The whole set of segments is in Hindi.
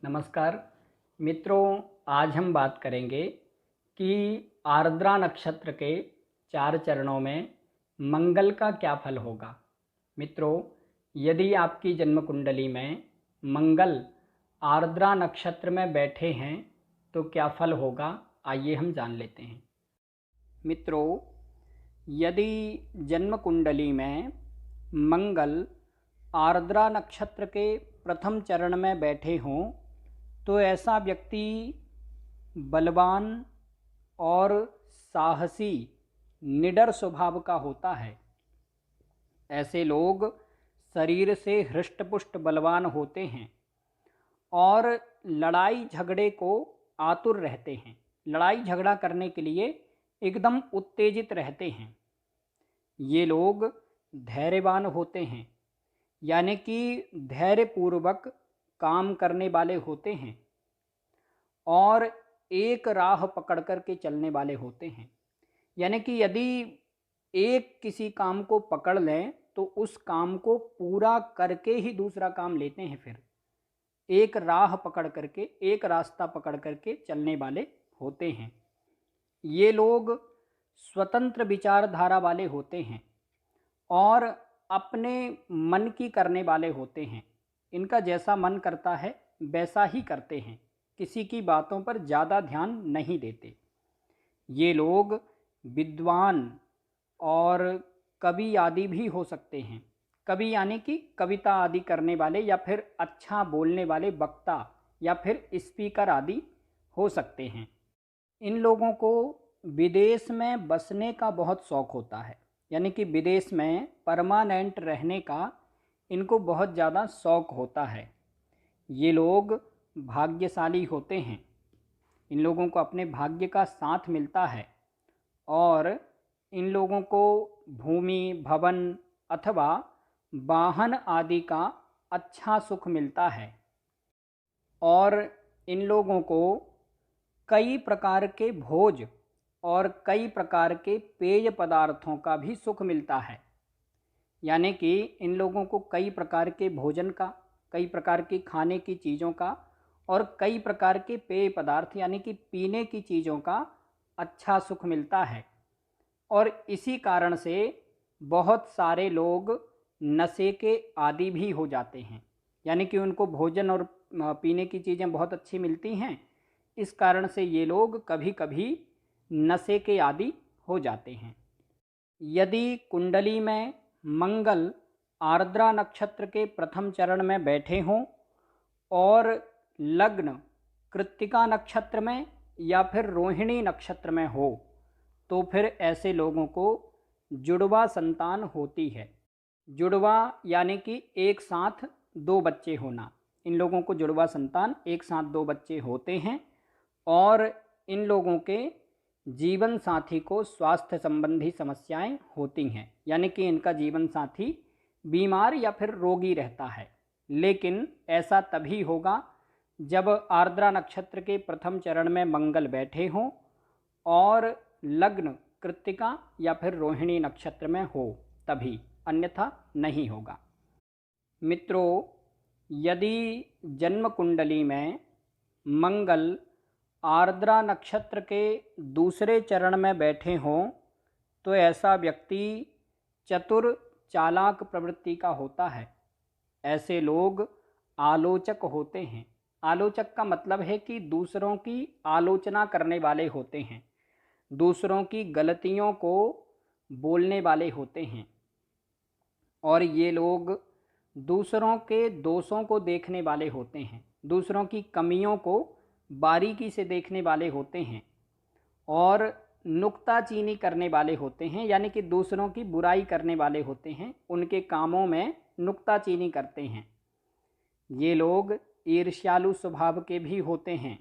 नमस्कार मित्रों, आज हम बात करेंगे कि आर्द्रा नक्षत्र के 4 चरणों में मंगल का क्या फल होगा। मित्रों, यदि आपकी जन्म कुंडली में मंगल आर्द्रा नक्षत्र में बैठे हैं तो क्या फल होगा, आइए हम जान लेते हैं। मित्रों, यदि जन्म कुंडली में मंगल आर्द्रा नक्षत्र के प्रथम चरण में बैठे हों तो ऐसा व्यक्ति बलवान और साहसी निडर स्वभाव का होता है। ऐसे लोग शरीर से हृष्टपुष्ट बलवान होते हैं और लड़ाई झगड़े को आतुर रहते हैं। लड़ाई झगड़ा करने के लिए एकदम उत्तेजित रहते हैं। ये लोग धैर्यवान होते हैं, यानी कि धैर्यपूर्वक काम करने वाले होते हैं और एक राह पकड़ कर के चलने वाले होते हैं। यानी कि यदि एक किसी काम को पकड़ लें तो उस काम को पूरा करके ही दूसरा काम लेते हैं। फिर एक राह पकड़ करके, एक रास्ता पकड़ करके चलने वाले होते हैं। ये लोग स्वतंत्र विचारधारा वाले होते हैं और अपने मन की करने वाले होते हैं। इनका जैसा मन करता है वैसा ही करते हैं, किसी की बातों पर ज़्यादा ध्यान नहीं देते। ये लोग विद्वान और कवि आदि भी हो सकते हैं। कवि यानी कि कविता आदि करने वाले, या फिर अच्छा बोलने वाले वक्ता, या फिर स्पीकर आदि हो सकते हैं। इन लोगों को विदेश में बसने का बहुत शौक़ होता है, यानी कि विदेश में परमानेंट रहने का इनको बहुत ज़्यादा शौक़ होता है। ये लोग भाग्यशाली होते हैं। इन लोगों को अपने भाग्य का साथ मिलता है और इन लोगों को भूमि, भवन अथवा वाहन आदि का अच्छा सुख मिलता है और इन लोगों को कई प्रकार के भोज और कई प्रकार के पेय पदार्थों का भी सुख मिलता है। यानी कि इन लोगों को कई प्रकार के भोजन का, कई प्रकार की खाने की चीज़ों का और कई प्रकार के पेय पदार्थ यानी कि पीने की चीज़ों का अच्छा सुख मिलता है। और इसी कारण से बहुत सारे लोग नशे के आदी भी हो जाते हैं। यानी कि उनको भोजन और पीने की चीज़ें बहुत अच्छी मिलती हैं, इस कारण से ये लोग कभी कभी नशे के आदी हो जाते हैं। यदि कुंडली में मंगल आर्द्रा नक्षत्र के प्रथम चरण में बैठे हों और लग्न कृत्तिका नक्षत्र में या फिर रोहिणी नक्षत्र में हो तो फिर ऐसे लोगों को जुड़वा संतान होती है। जुड़वा यानी कि एक साथ 2 बच्चे होना। इन लोगों को जुड़वा संतान एक साथ 2 बच्चे होते हैं और इन लोगों के जीवन साथी को स्वास्थ्य संबंधी समस्याएं होती हैं। यानी कि इनका जीवन साथी बीमार या फिर रोगी रहता है। लेकिन ऐसा तभी होगा जब आर्द्रा नक्षत्र के प्रथम चरण में मंगल बैठे हों और लग्न कृत्तिका या फिर रोहिणी नक्षत्र में हो, तभी, अन्यथा नहीं होगा। मित्रों, यदि जन्म कुंडली में मंगल आर्द्रा नक्षत्र के दूसरे चरण में बैठे हों तो ऐसा व्यक्ति चतुर चालाक प्रवृत्ति का होता है। ऐसे लोग आलोचक होते हैं। आलोचक का मतलब है कि दूसरों की आलोचना करने वाले होते हैं, दूसरों की गलतियों को बोलने वाले होते हैं और ये लोग दूसरों के दोषों को देखने वाले होते हैं, दूसरों की कमियों को बारीकी से देखने वाले होते हैं और नुक्ताचीनी करने वाले होते हैं। यानी कि दूसरों की बुराई करने वाले होते हैं, उनके कामों में नुक्ताचीनी करते हैं। ये लोग ईर्ष्यालु स्वभाव के भी होते हैं,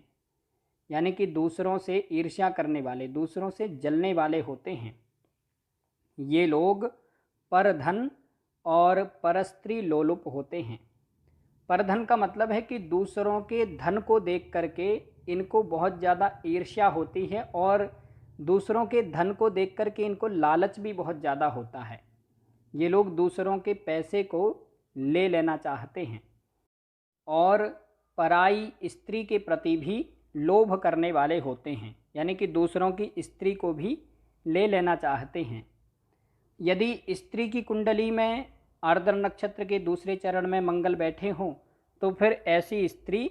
यानी कि दूसरों से ईर्ष्या करने वाले, दूसरों से जलने वाले होते हैं। ये लोग परधन और परस्त्री लोलुप होते हैं। परधन का मतलब है कि दूसरों के धन को देख करके इनको बहुत ज़्यादा ईर्ष्या होती है और दूसरों के धन को देख करके इनको लालच भी बहुत ज़्यादा होता है। ये लोग दूसरों के पैसे को ले लेना चाहते हैं और पराई स्त्री के प्रति भी लोभ करने वाले होते हैं, यानी कि दूसरों की स्त्री को भी ले लेना चाहते हैं। यदि स्त्री की कुंडली में आर्द्र नक्षत्र के दूसरे चरण में मंगल बैठे हों तो फिर ऐसी स्त्री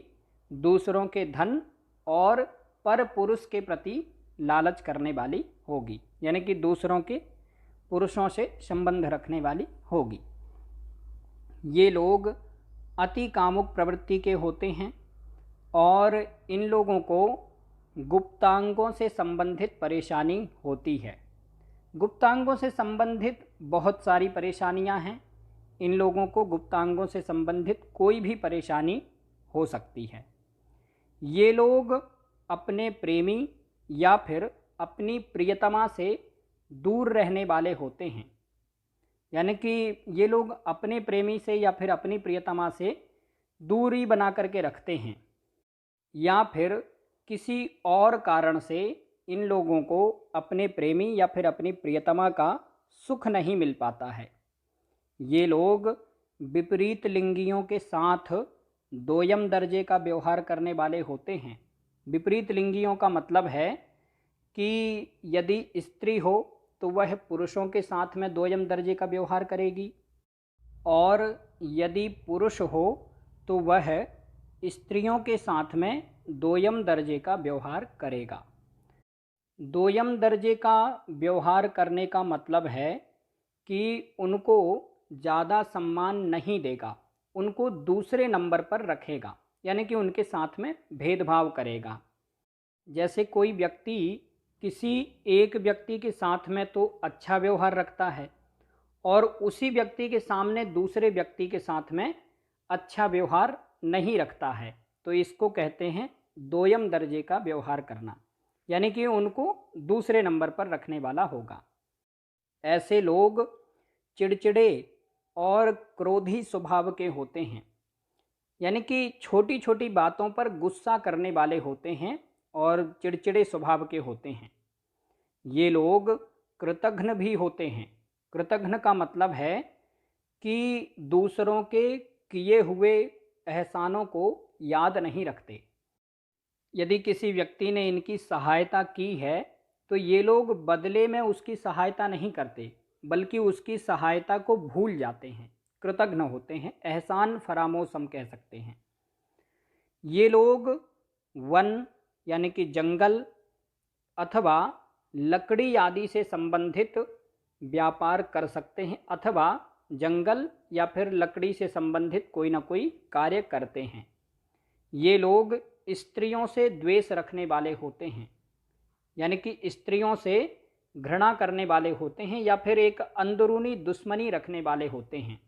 दूसरों के धन और पर पुरुष के प्रति लालच करने वाली होगी, यानी कि दूसरों के पुरुषों से संबंध रखने वाली होगी। ये लोग अति कामुक प्रवृत्ति के होते हैं और इन लोगों को गुप्तांगों से संबंधित परेशानी होती है। गुप्तांगों से संबंधित बहुत सारी परेशानियां हैं। इन लोगों को गुप्तांगों से संबंधित कोई भी परेशानी हो सकती है। ये लोग अपने प्रेमी या फिर अपनी प्रियतमा से दूर रहने वाले होते हैं, यानी कि ये लोग अपने प्रेमी से या फिर अपनी प्रियतमा से दूरी बना करके रखते हैं, या फिर किसी और कारण से इन लोगों को अपने प्रेमी या फिर अपनी प्रियतमा का सुख नहीं मिल पाता है। ये लोग विपरीत लिंगियों के साथ दोयम दर्जे का व्यवहार करने वाले होते हैं। विपरीत लिंगियों का मतलब है कि यदि स्त्री हो तो वह पुरुषों के साथ में दोयम दर्जे का व्यवहार करेगी, और यदि पुरुष हो तो वह स्त्रियों के साथ में दोयम दर्जे का व्यवहार करेगा। दोयम दर्जे का व्यवहार करने का मतलब है कि उनको ज़्यादा सम्मान नहीं देगा, उनको दूसरे नंबर पर रखेगा, यानी कि उनके साथ में भेदभाव करेगा। जैसे कोई व्यक्ति किसी एक व्यक्ति के साथ में तो अच्छा व्यवहार रखता है और उसी व्यक्ति के सामने दूसरे व्यक्ति के साथ में अच्छा व्यवहार नहीं रखता है, तो इसको कहते हैं दोयम दर्जे का व्यवहार करना, यानी कि उनको दूसरे नंबर पर रखने वाला होगा। ऐसे लोग चिड़चिड़े और क्रोधी स्वभाव के होते हैं, यानी कि छोटी छोटी बातों पर गुस्सा करने वाले होते हैं और चिड़चिड़े स्वभाव के होते हैं। ये लोग कृतघ्न भी होते हैं। कृतघ्न का मतलब है कि दूसरों के किए हुए एहसानों को याद नहीं रखते। यदि किसी व्यक्ति ने इनकी सहायता की है तो ये लोग बदले में उसकी सहायता नहीं करते, बल्कि उसकी सहायता को भूल जाते हैं। कृतघ्न होते हैं, एहसान फरामोश हम कह सकते हैं। ये लोग वन यानी कि जंगल अथवा लकड़ी आदि से संबंधित व्यापार कर सकते हैं, अथवा जंगल या फिर लकड़ी से संबंधित कोई ना कोई कार्य करते हैं। ये लोग स्त्रियों से द्वेष रखने वाले होते हैं, यानी कि स्त्रियों से घृणा करने वाले होते हैं या फिर एक अंदरूनी दुश्मनी रखने वाले होते हैं।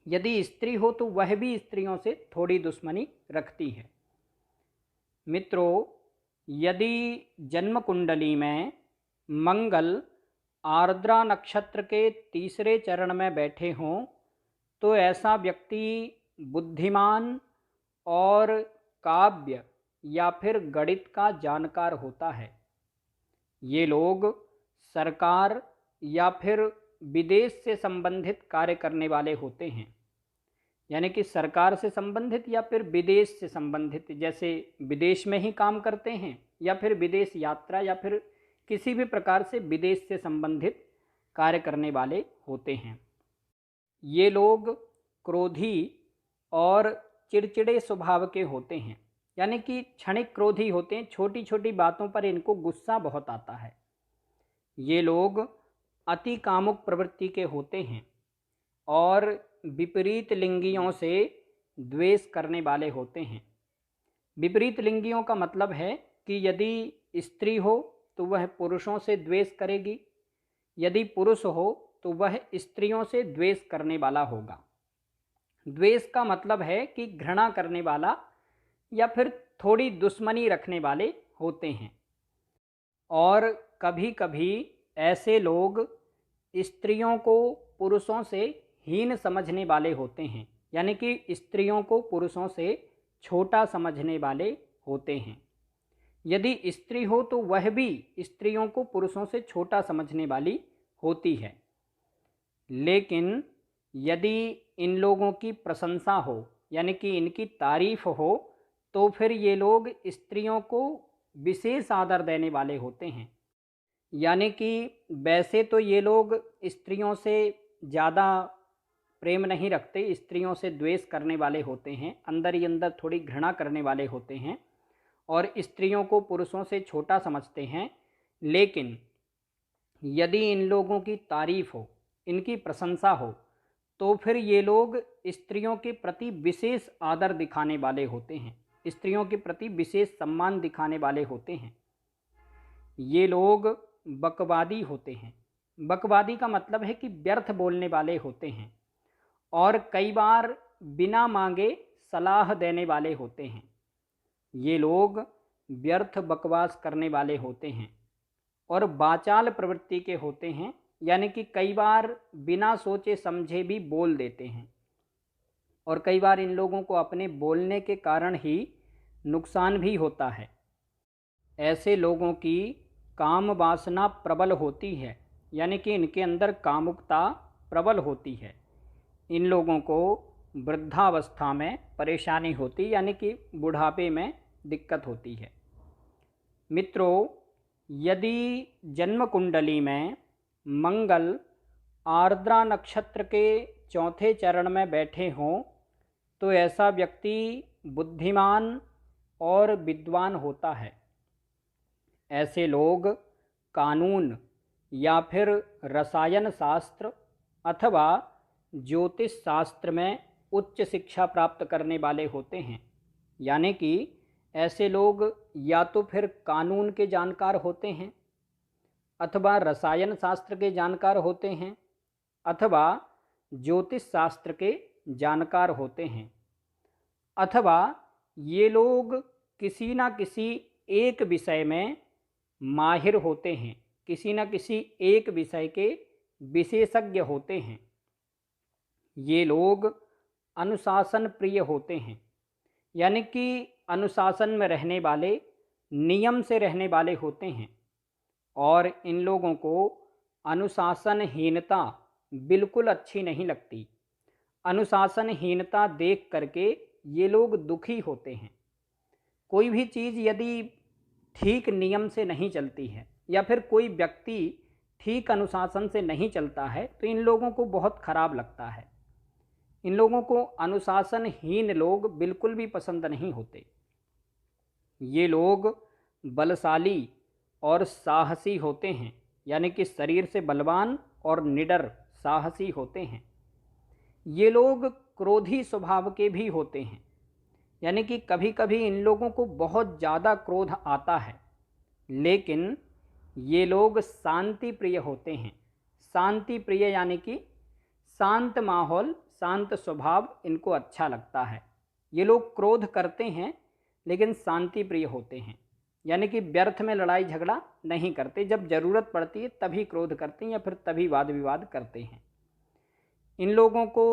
यदि स्त्री हो तो वह भी स्त्रियों से थोड़ी दुश्मनी रखती है। मित्रों, यदि जन्म कुंडली में मंगल आर्द्रा नक्षत्र के तीसरे चरण में बैठे हों तो ऐसा व्यक्ति बुद्धिमान और काव्य या फिर गणित का जानकार होता है। ये लोग सरकार या फिर विदेश से संबंधित कार्य करने वाले होते हैं, यानी कि सरकार से संबंधित या फिर विदेश से संबंधित, जैसे विदेश में ही काम करते हैं या फिर विदेश यात्रा या फिर किसी भी प्रकार से विदेश से संबंधित कार्य करने वाले होते हैं। ये लोग क्रोधी और चिड़चिड़े स्वभाव के होते हैं, यानी कि क्षणिक क्रोधी होते हैं। छोटी छोटी बातों पर इनको गुस्सा बहुत आता है। ये लोग अति कामुक प्रवृत्ति के होते हैं और विपरीत लिंगियों से द्वेष करने वाले होते हैं। विपरीत लिंगियों का मतलब है कि यदि स्त्री हो तो वह पुरुषों से द्वेष करेगी, यदि पुरुष हो तो वह स्त्रियों से द्वेष करने वाला होगा। द्वेष का मतलब है कि घृणा करने वाला या फिर थोड़ी दुश्मनी रखने वाले होते हैं। और कभी कभी ऐसे लोग स्त्रियों को पुरुषों से हीन समझने वाले होते हैं, यानी कि स्त्रियों को पुरुषों से छोटा समझने वाले होते हैं। यदि स्त्री हो तो वह भी स्त्रियों को पुरुषों से छोटा समझने वाली होती है। लेकिन यदि इन लोगों की प्रशंसा हो यानी कि इनकी तारीफ हो, तो फिर ये लोग स्त्रियों को विशेष आदर देने वाले होते हैं। यानी कि वैसे तो ये लोग स्त्रियों से ज़्यादा प्रेम नहीं रखते, स्त्रियों से द्वेष करने वाले होते हैं, अंदर ही अंदर थोड़ी घृणा करने वाले होते हैं और स्त्रियों को पुरुषों से छोटा समझते हैं। लेकिन यदि इन लोगों की तारीफ हो, इनकी प्रशंसा हो, तो फिर ये लोग स्त्रियों के प्रति विशेष आदर दिखाने वाले होते हैं, स्त्रियों के प्रति विशेष सम्मान दिखाने वाले होते हैं। ये लोग बकवादी होते हैं। बकवादी का मतलब है कि व्यर्थ बोलने वाले होते हैं और कई बार बिना मांगे सलाह देने वाले होते हैं। ये लोग व्यर्थ बकवास करने वाले होते हैं और वाचाल प्रवृत्ति के होते हैं, यानी कि कई बार बिना सोचे समझे भी बोल देते हैं और कई बार इन लोगों को अपने बोलने के कारण ही नुकसान भी होता है। ऐसे लोगों की काम वासना प्रबल होती है, यानी कि इनके अंदर कामुकता प्रबल होती है। इन लोगों को वृद्धावस्था में परेशानी होती, यानी कि बुढ़ापे में दिक्कत होती है। मित्रों, यदि जन्म कुंडली में मंगल आर्द्रा नक्षत्र के चौथे चरण में बैठे हों, तो ऐसा व्यक्ति बुद्धिमान और विद्वान होता है। ऐसे लोग कानून या फिर रसायन शास्त्र अथवा ज्योतिष शास्त्र में उच्च शिक्षा प्राप्त करने वाले होते हैं। यानी कि ऐसे लोग या तो फिर कानून के जानकार होते हैं, अथवा रसायन शास्त्र के जानकार होते हैं, अथवा ज्योतिष शास्त्र के जानकार होते हैं, अथवा ये लोग किसी न किसी एक विषय में माहिर होते हैं, किसी न किसी एक विषय के विशेषज्ञ होते हैं। ये लोग अनुशासन प्रिय होते हैं, यानी कि अनुशासन में रहने वाले, नियम से रहने वाले होते हैं और इन लोगों को अनुशासनहीनता बिल्कुल अच्छी नहीं लगती। अनुशासनहीनता देख करके ये लोग दुखी होते हैं। कोई भी चीज़ यदि ठीक नियम से नहीं चलती है या फिर कोई व्यक्ति ठीक अनुशासन से नहीं चलता है, तो इन लोगों को बहुत खराब लगता है। इन लोगों को अनुशासनहीन लोग बिल्कुल भी पसंद नहीं होते। ये लोग बलशाली और साहसी होते हैं, यानी कि शरीर से बलवान और निडर साहसी होते हैं। ये लोग क्रोधी स्वभाव के भी होते हैं, यानी कि कभी कभी इन लोगों को बहुत ज़्यादा क्रोध आता है, लेकिन ये लोग शांति प्रिय होते हैं। शांति प्रिय यानी कि शांत माहौल, शांत स्वभाव इनको अच्छा लगता है। ये लोग क्रोध करते हैं लेकिन शांति प्रिय होते हैं, यानी कि व्यर्थ में लड़ाई झगड़ा नहीं करते। जब ज़रूरत पड़ती है तभी क्रोध करते हैं या फिर तभी वाद विवाद करते हैं। इन लोगों को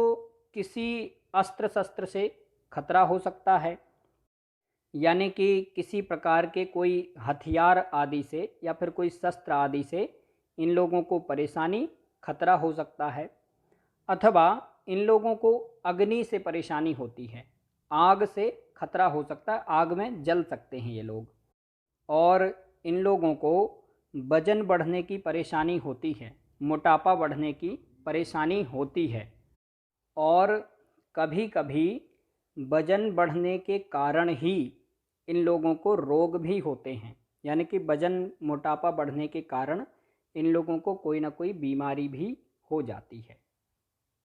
किसी अस्त्र शस्त्र से खतरा हो सकता है, यानी कि किसी प्रकार के कोई हथियार आदि से या फिर कोई शस्त्र आदि से इन लोगों को परेशानी, खतरा हो सकता है। अथवा इन लोगों को अग्नि से परेशानी होती है, आग से खतरा हो सकता है, आग में जल सकते हैं ये लोग। और इन लोगों को वजन बढ़ने की परेशानी होती है, मोटापा बढ़ने की परेशानी होती है और कभी कभी वजन बढ़ने के कारण ही इन लोगों को रोग भी होते हैं, यानी कि वजन मोटापा बढ़ने के कारण इन लोगों को कोई ना कोई बीमारी भी हो जाती है।